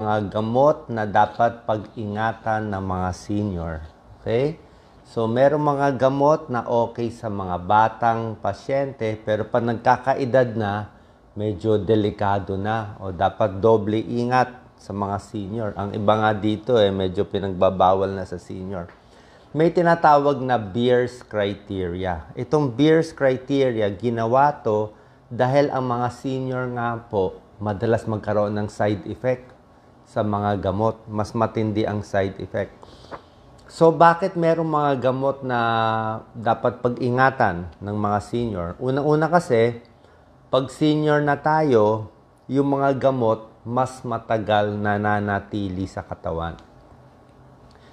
Mga gamot na dapat pag-ingatan ng mga senior. Okay? So, merong mga gamot na okay sa mga batang pasyente, pero pag nagkakaedad na, medyo delikado na o dapat doble ingat sa mga senior. Ang iba nga dito medyo pinagbabawal na sa senior. May tinatawag na Beers criteria. Itong Beers criteria, ginawa to dahil ang mga senior nga po, madalas magkaroon ng side effect sa mga gamot. Mas matindi ang side effect. So, bakit merong mga gamot na dapat pag-ingatan ng mga senior? Unang-una kasi, pag senior na tayo, yung mga gamot mas matagal na nanatili sa katawan.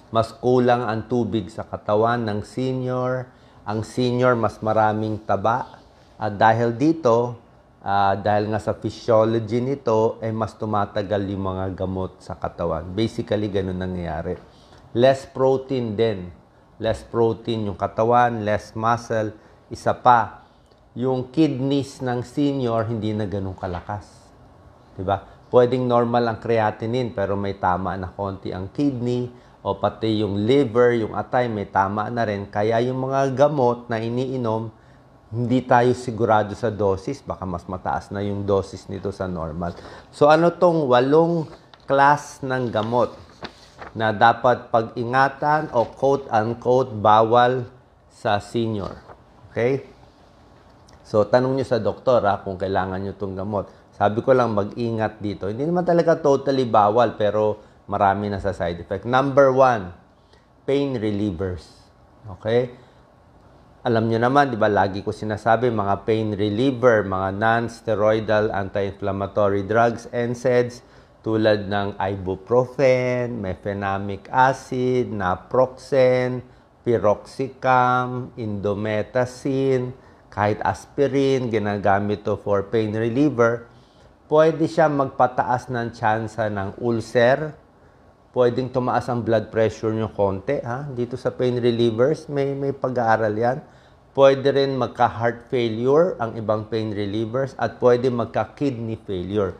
Mas kulang ang tubig sa katawan ng senior. Ang senior mas maraming taba. At dahil dito, dahil nga sa physiology nito, mas tumatagal yung mga gamot sa katawan. Basically, ganun nangyayari. Less protein din. Less protein yung katawan, less muscle. Isa pa, yung kidneys ng senior hindi na ganun kalakas. Diba? Pwedeng normal ang creatinine pero may tama na konti ang kidney o pati yung liver, yung atay, may tama na rin. Kaya yung mga gamot na iniinom, hindi tayo sigurado sa dosis. Baka mas mataas na yung dosis nito sa normal. So ano tong 8 class ng gamot na dapat pag-ingatan o quote-unquote bawal sa senior? Okay? So tanong nyo sa doktor kung kailangan nyo itong gamot. Sabi ko lang mag-ingat dito. Hindi naman talaga totally bawal pero marami na sa side effect. Number 1, pain relievers. Okay? Alam nyo naman, di ba, lagi ko sinasabi, mga pain reliever, mga non-steroidal anti-inflammatory drugs, NSAIDs, tulad ng ibuprofen, mefenamic acid, naproxen, piroxicam, indomethacin, kahit aspirin, ginagamit to for pain reliever, pwede siya magpataas ng tsansa ng ulcer, pwedeng tumaas ang blood pressure nyo konti. Dito sa pain relievers, may pag-aaral yan. Pwede rin magka-heart failure ang ibang pain relievers at pwede magka-kidney failure.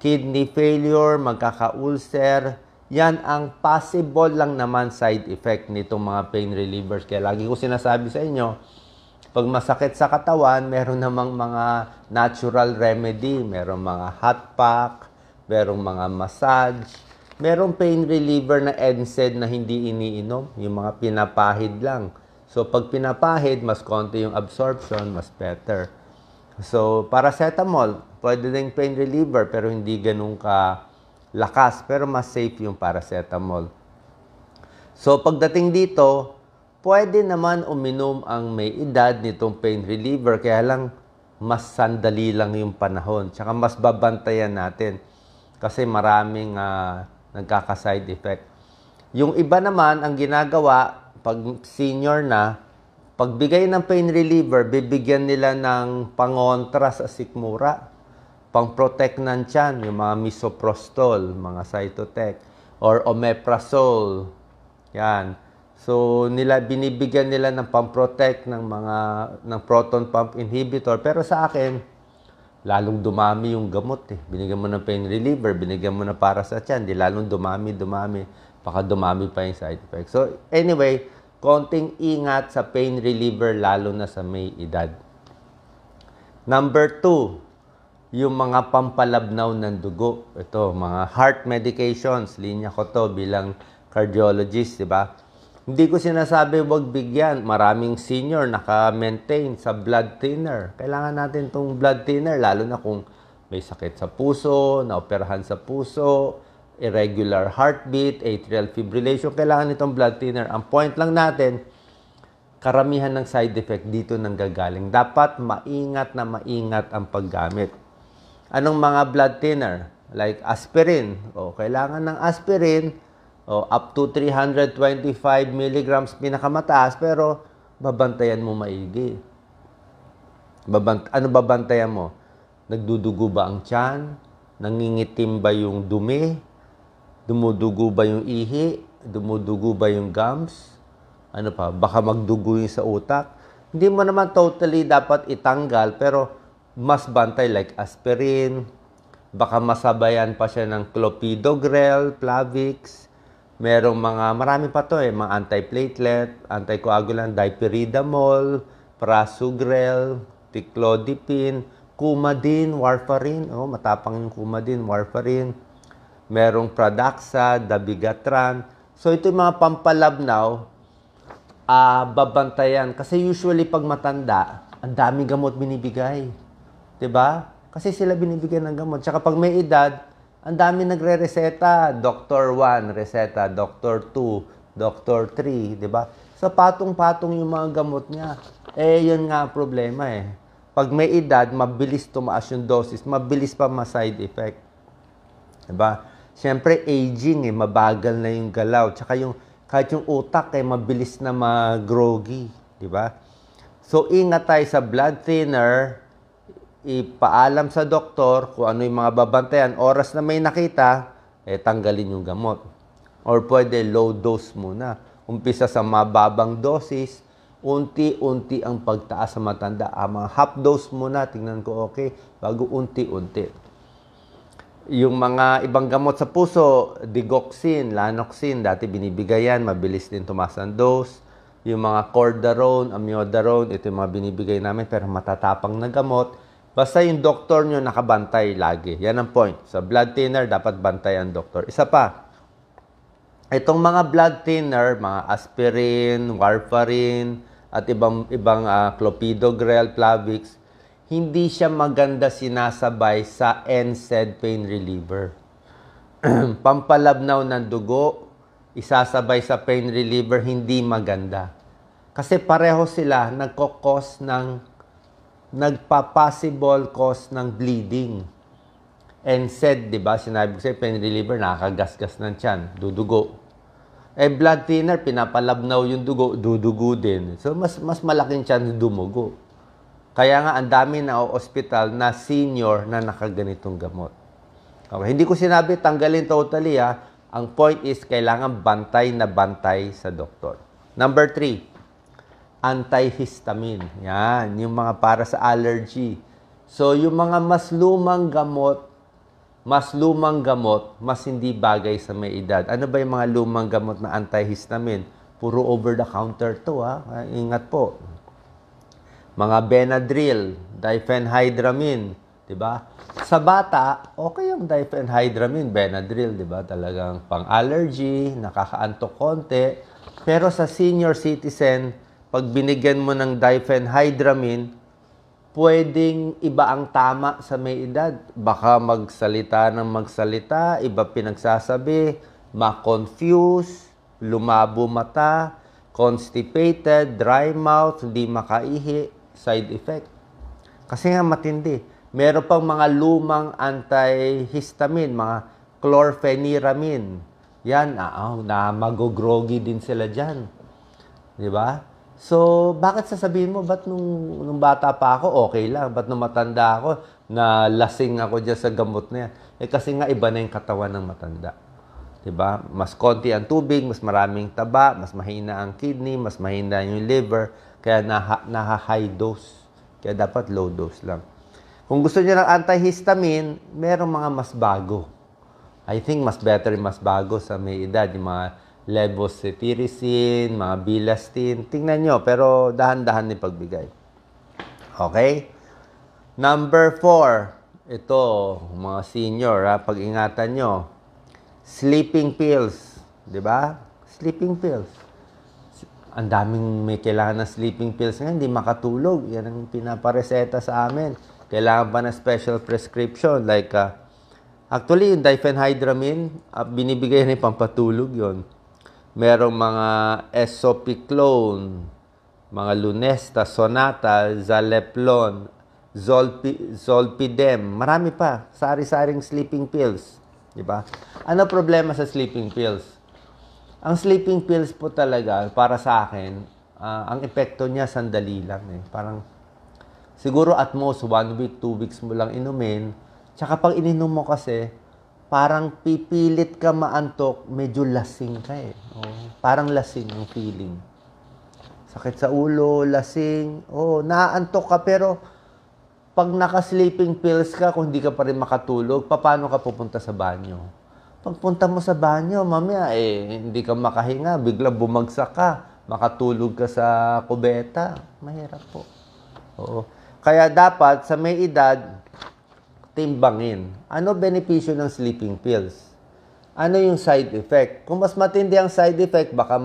Kidney failure, magkaka-ulcer, yan ang possible lang naman side effect nitong mga pain relievers. Kaya lagi ko sinasabi sa inyo, pag masakit sa katawan, meron namang mga natural remedy. Meron mga hot pack, merong mga massage, merong pain reliever na NSAID na hindi iniinom, yung mga pinapahid lang. So, pag pinapahid, mas konti yung absorption, mas better. So, paracetamol, pwede din pain reliever, pero hindi ganun ka lakas, pero mas safe yung paracetamol. So, pagdating dito, pwede naman uminom ang may edad nitong pain reliever, kaya lang mas sandali lang yung panahon. Tsaka mas babantayan natin kasi maraming nagkaka-side effect. Yung iba naman, ang ginagawa, pag senior na, pagbigay ng pain reliever, bibigyan nila ng pangontra sa sikmura, pang-protect ng tiyan, yung mga misoprostol, mga cytotec, or omeprazole. Yan. So, binibigyan nila ng pang-protect ng proton pump inhibitor. Pero sa akin, lalong dumami yung gamot Binigyan mo ng pain reliever, binigyan mo na para sa tiyan, di lalong dumami. Baka dumami pa yung side effect. So, anyway, konting ingat sa pain reliever, lalo na sa may edad. Number 2, yung mga pampalabnaw ng dugo. Ito, mga heart medications. Linya ko to bilang cardiologist, di ba? Hindi ko sinasabi wag bigyan. Maraming senior naka-maintain sa blood thinner. Kailangan natin itong blood thinner, lalo na kung may sakit sa puso, naoperahan sa puso, irregular heartbeat, atrial fibrillation. Kailangan itong blood thinner. Ang point lang natin, karamihan ng side effect dito nanggagaling. Dapat maingat na maingat ang paggamit. Anong mga blood thinner? Like aspirin. Kailangan ng aspirin, up to 325 milligrams pinakamataas, pero babantayan mo maigi. Ano babantayan mo? Nagdudugo ba ang tiyan? Nangingitim ba yung dumi? Dumudugo ba yung ihi? Dumudugo ba yung gums? Ano pa? Baka magdugo yung sa utak? Hindi mo naman totally dapat itanggal, pero mas bantay like aspirin, Baka masabayan pa siya ng clopidogrel, Plavix. Marami pa to mga antiplatelet, anticoagulant, dipyridamol, prasugrel, ticlodipine, Coumadin, warfarin. Matapang yung Coumadin, warfarin. Merong Pradaxa, dabigatran. So, ito yung mga pampalabnaw, babantayan. Kasi usually, pag matanda, ang daming gamot binibigay. 'Di ba? Kasi sila binibigyan ng gamot. Tsaka pag may edad, ang dami nagre-reseta. Doctor 1, reseta. Doctor 2, Doctor 3, 'di ba? Sa patong-patong yung mga gamot niya. Yun nga ang problema Pag may edad, mabilis tumaas yung dosis, mabilis pa ma-side effect. 'Di ba? Siyempre, aging mabagal na yung galaw. Tsaka kahit yung utak mabilis na mag-groggy. 'Di ba? So, ingat tayo sa blood thinner, ipaalam sa doktor kung ano yung mga babantayan. Oras na may nakita, tanggalin yung gamot. Or pwede low dose muna. Umpisa sa mababang dosis, unti-unti ang pagtaas sa matanda. Mga half dose muna, tingnan ko okay, bago unti-unti. Yung mga ibang gamot sa puso, digoxin, lanoxin, dati binibigay yan, mabilis din tumaas ang dose. Yung mga cordarone, amiodarone, ito yung mga binibigay namin pero matatapang na gamot. Basta yung doktor nyo nakabantay lagi. Yan ang point. Sa blood thinner, dapat bantay ang doktor. Isa pa, itong mga blood thinner, mga aspirin, warfarin, at ibang clopidogrel, Plavix, hindi siya maganda sinasabay sa NSAID pain reliever. Pampalabnaw ng dugo, isasabay sa pain reliever, hindi maganda. Kasi pareho sila nagpa-possible cause ng bleeding. NSAID, di ba? Sinabi ko sa'yo, pain reliever, nakakagasgas ng tiyan, dudugo. Blood thinner, pinapalabnaw yung dugo, dudugo din. So, mas malaking tiyan dumugo. Kaya nga, ang dami na ospital na senior na nakaganitong gamot. Okay. Hindi ko sinabi tanggalin totally Ang point is, kailangan bantay na bantay sa doktor. Number 3, antihistamine. Yan, yung mga para sa allergy. So, yung mga mas lumang gamot, mas hindi bagay sa may edad. Ano ba yung mga lumang gamot na antihistamine? Puro over-the-counter to, Ingat po. Mga Benadryl, diphenhydramine, di ba? Sa bata, okay yung diphenhydramine, Benadryl, di ba? Talagang pang-allergy, nakakaantok konti. Pero sa senior citizen, pag binigyan mo ng diphenhydramine, pwedeng iba ang tama sa may edad. Baka magsalita, iba pinagsasabi, ma-confuse, lumabo mata, constipated, dry mouth, hindi makaihi, side effect. Kasi nga matindi. Meron pang mga lumang antihistamine, mga chlorpheniramine. Yan, na magogroggy din sila dyan. Di ba? So, bakit sasabihin mo, ba't nung bata pa ako, okay lang? Ba't nung matanda ako, na lasing ako dyan sa gamot na yan? Kasi nga, iba na yung katawan ng matanda. Diba? Mas konti ang tubig, mas maraming taba, mas mahina ang kidney, mas mahina yung liver, kaya high dose. Kaya dapat low dose lang. Kung gusto niyo ng antihistamine, merong mga mas bago. I think mas bago sa may edad, yung mga levocetirizine, mga bilastine. Tingnan nyo, pero dahan-dahan ni pagbigay. Okay? Number 4, ito, mga senior, pag-ingatan nyo. Sleeping pills, di ba? Sleeping pills. Ang daming may kailangan ng sleeping pills ngayon, hindi makatulog. Yan ang pinapareseta sa amin. Kailangan pa ng special prescription. Like, actually, yung diphenhydramine, binibigay na yung pampatulog yon. Merong mga esopiclone, mga Lunesta, Sonata, Zaleplon, Zolpidem. Marami pa. Sari-saring sleeping pills. Diba? Ano problema sa sleeping pills? Ang sleeping pills po talaga, para sa akin, ang epekto niya sandali lang. Parang, siguro at most, 1 week, 2 weeks mo lang inumin. Tsaka pag ininom mo kasi, parang pipilit ka maantok, medyo lasing ka Parang lasing ang feeling. Sakit sa ulo, lasing. Naaantok ka pero Pag naka-sleeping pills ka, kung hindi ka pa rin makatulog, paano ka pupunta sa banyo? Pagpunta mo sa banyo, mamaya hindi ka makahinga, bigla bumagsak ka, makatulog ka sa kubeta. Mahirap po. Oo. Kaya dapat sa may edad, timbangin. Ano benepisyo ng sleeping pills? Ano yung side effect? Kung mas matindi ang side effect, baka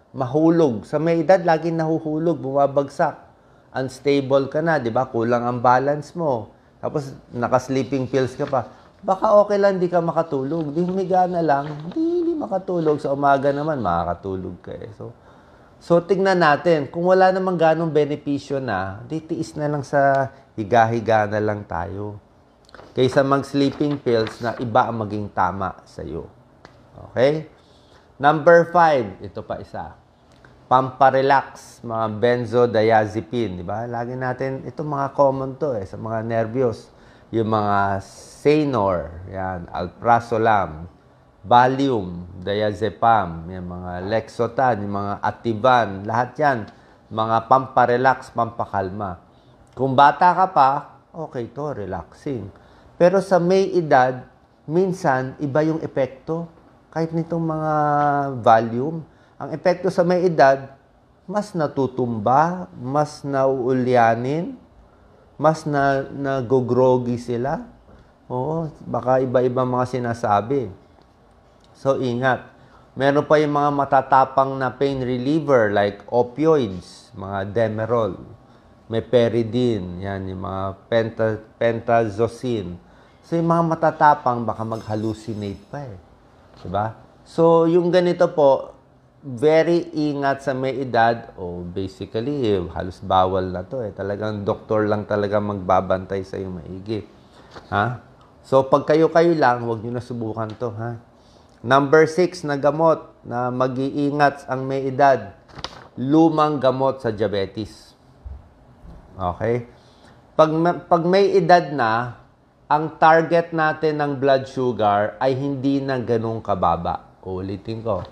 mahulog. Sa may edad, laging nahuhulog, bumabagsak. Unstable ka na, di ba? Kulang ang balance mo. Tapos, naka-sleeping pills ka pa. Baka okay lang, di ka makatulog. Di humiga na lang, di makatulog. Sa umaga naman, makakatulog ka eh. So, tingnan natin. Kung wala namang ganong benepisyo na, di tiis na lang sa higa-higa na lang tayo. Kaysa mag-sleeping pills na iba ang maging tama sa'yo. Okay? Number 5, ito pa isa. Pamparelax, mga benzodiazepine, di ba? Lagi natin, ito mga common to sa mga nervyos. Yung mga Sanor, yan, Alprazolam, Valium, Diazepam, yung mga Lexotan, yung mga Ativan, lahat yan, mga pamparelax, pampakalma. Kung bata ka pa, okay to, relaxing. Pero sa may edad, minsan, iba yung epekto. Kahit nitong mga Valium, ang epekto sa may edad, mas natutumba, mas nauulyanin, mas nagogrogi sila. Oo, baka iba-iba mga sinasabi. So, ingat. Meron pa yung mga matatapang na pain reliever like opioids, mga Demerol, meperidine, yan, yung mga pentazocine. So, yung mga matatapang, baka mag-hallucinate pa Diba? So, yung ganito po, very ingat sa may edad, basically, halos bawal na to Talagang doktor lang talaga magbabantay sa iyo maigi. Ha? So, pag kayo-kayo lang, huwag nyo na subukan to, ha? Number 6 na gamot na mag-iingat ang may edad, lumang gamot sa diabetes. Okay? Pag may edad na, ang target natin ng blood sugar ay hindi na ganun kababa. Ulitin ko.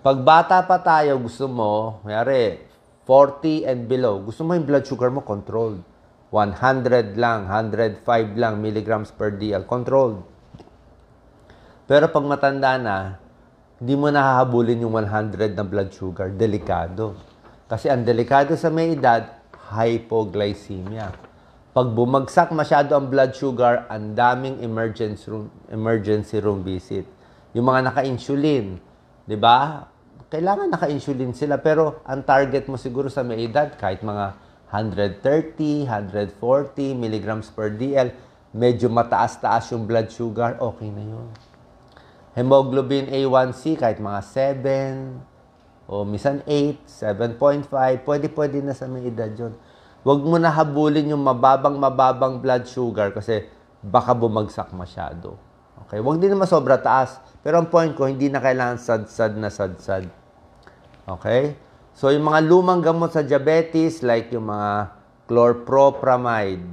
Pag bata pa tayo, gusto mo, mayari, 40 and below, gusto mo yung blood sugar mo controlled. 100 lang, 105 lang milligrams per DL, controlled. Pero pag matanda na, hindi mo nahahabulin yung 100 na blood sugar. Delikado. Kasi ang delikado sa may edad, hypoglycemia. Pag bumagsak masyado ang blood sugar, ang daming emergency room visit. Yung mga naka-insulin, di ba? Kailangan naka-insulin sila. Pero ang target mo siguro sa may edad, kahit mga 130, 140 milligrams per DL, medyo mataas-taas yung blood sugar, okay na yun. Hemoglobin A1C, kahit mga 7, o minsan 8, 7.5, pwede na sa may edad yun. Huwag mo na habulin yung mababang blood sugar kasi baka bumagsak masyado. Okay? Huwag din naman sobra taas. Pero ang point ko, hindi na kailangan sadsad. Okay? So, yung mga lumang gamot sa diabetes, like yung mga chlorpropamide,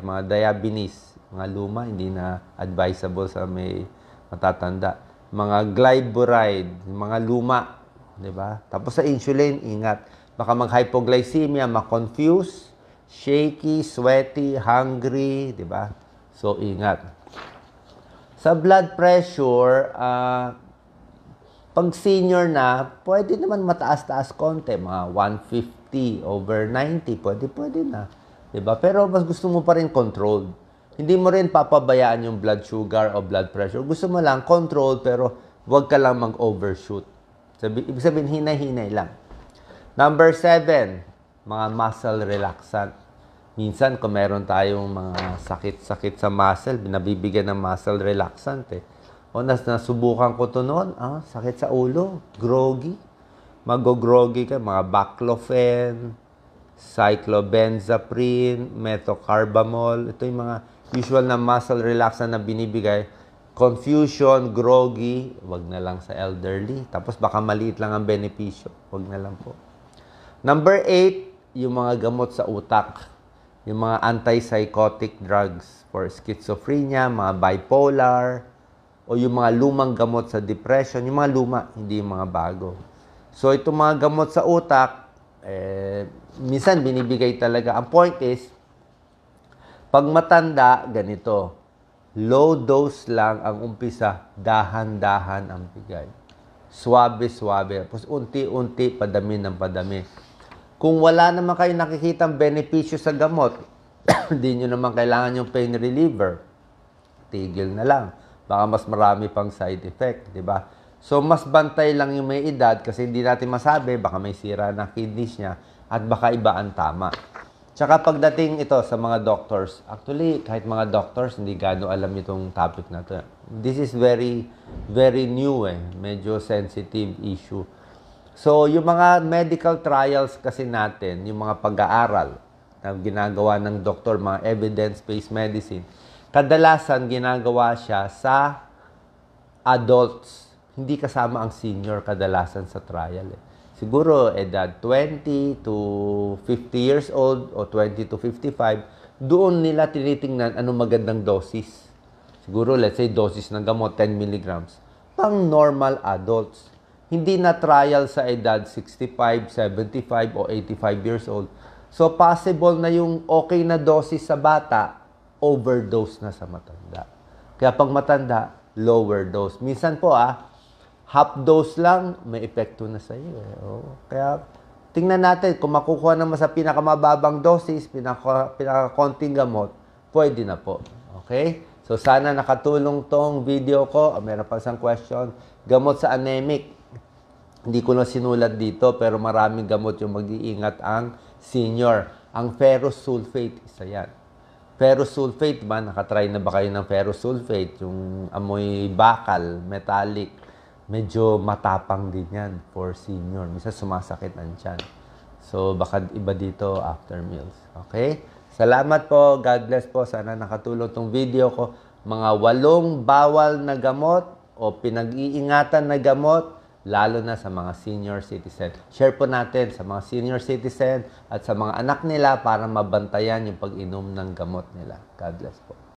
mga diabetes, mga luma, hindi na advisable sa may matatanda. Mga glyburide, mga luma, di ba? Tapos sa insulin, ingat. Baka mag-hypoglycemia, ma-confuse, shaky, sweaty, hungry, di ba? So, ingat. Sa blood pressure, pag senior na, pwede naman mataas-taas konti, mga 150 over 90, pwede na. Diba? Pero mas gusto mo pa rin controlled. Hindi mo rin papabayaan yung blood sugar o blood pressure. Gusto mo lang controlled, pero huwag ka lang mag-overshoot. Ibig sabihin, hinay-hinay lang. Number 7, mga muscle relaxant. Minsan, kung meron tayong mga sakit-sakit sa muscle, binabibigyan ng muscle relaxant O nasubukan ko to noon, sakit sa ulo, groggy. Mag-groggy ka, mga baclofen, cyclobenzaprine, methocarbamol. Ito yung mga usual na muscle relaxant na binibigay. Confusion, groggy, wag na lang sa elderly. Tapos baka maliit lang ang benepisyo, wag na lang po. Number 8, yung mga gamot sa utak. Yung mga antipsychotic drugs for schizophrenia, mga bipolar, o yung mga lumang gamot sa depression, yung mga luma, hindi yung mga bago. So, itong mga gamot sa utak, Minsan binibigay talaga. Ang point is, pag matanda, ganito. Low dose lang ang umpisa, dahan-dahan ang bigay. Swabe-swabe. Tapos unti-unti, padami ng padami. Kung wala naman kayo nakikitang benepisyo sa gamot, hindi nyo naman kailangan yung pain reliever, tigil na lang. Baka mas marami pang side effect, di ba? So, mas bantay lang yung may edad kasi hindi natin masabi, baka may sira na kidneys niya at baka iba ang tama. Tsaka pagdating ito sa mga doctors, actually, kahit mga doctors, hindi gaano alam itong topic na to. This is very, very new Medyo sensitive issue. So, yung mga medical trials kasi natin, yung mga pag-aaral na ginagawa ng doktor, mga evidence-based medicine, kadalasan ginagawa siya sa adults. Hindi kasama ang senior kadalasan sa trial Siguro edad 20 to 50 years old o 20 to 55, doon nila tinitingnan anong magandang dosis. Siguro, let's say, dosis ng gamot, 10 milligrams. Pang normal adults. Hindi na trial sa edad 65, 75 o 85 years old. So, possible na yung okay na dosis sa bata, overdose na sa matanda. Kaya pag matanda, lower dose. Minsan po half dose lang, may epekto na sa iyo. Kaya, tingnan natin, kung makukuha naman sa pinakamababang dosis, pinakakonting gamot, pwede na po. Okay? So, sana nakatulong tong video ko. Meron pa isang question. Gamot sa anemic. Hindi ko na sinulat dito, pero maraming gamot yung mag-iingat ang senior. Ang ferrous sulfate, isa yan. Ferrous sulfate ba? Nakatry na ba kayo ng ferrous sulfate? Yung amoy bakal, metallic. Medyo matapang din yan for senior. Minsan sumasakit ang tiyan. So, baka iba dito after meals. Okay? Salamat po. God bless po. Sana nakatulong tong video ko. Mga 8 bawal na gamot o pinag-iingatan na gamot, lalo na sa mga senior citizen. Share po natin sa mga senior citizen at sa mga anak nila para mabantayan yung pag-inom ng gamot nila. God bless po.